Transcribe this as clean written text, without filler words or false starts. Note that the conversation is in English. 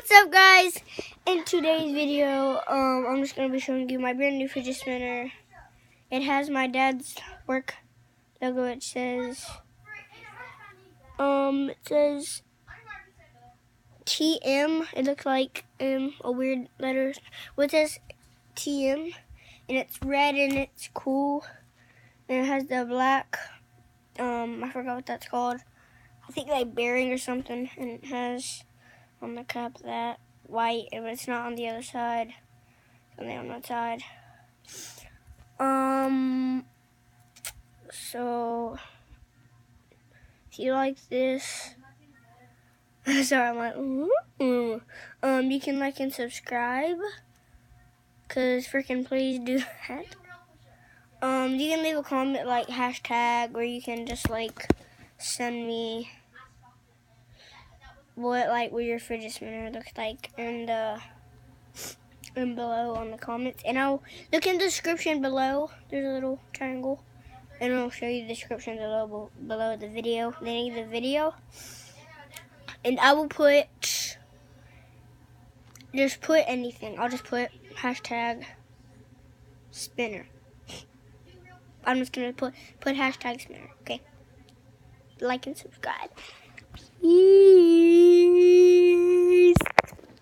What's up, guys? In today's video, I'm just gonna be showing you my brand new fidget spinner. It has my dad's work logo. It says TM. It looks like a weird letter. Well, it says TM, and it's red and it's cool. And it has the black. I forgot what that's called. I think like bearing or something. And it has on the cup that white, but it's not on the other side. Something on that side. So if you like this, sorry, I'm like, you can like and subscribe, cause freaking please do that. You can leave a comment like hashtag, or you can just like send me what your fidget spinner looks like, and below on the comments, and I'll look in the description below. There's a little triangle, and I'll show you the description below the video, the name of the video, and I will just put anything. I'll just put hashtag spinner. I'm just gonna put hashtag spinner. Okay, like and subscribe.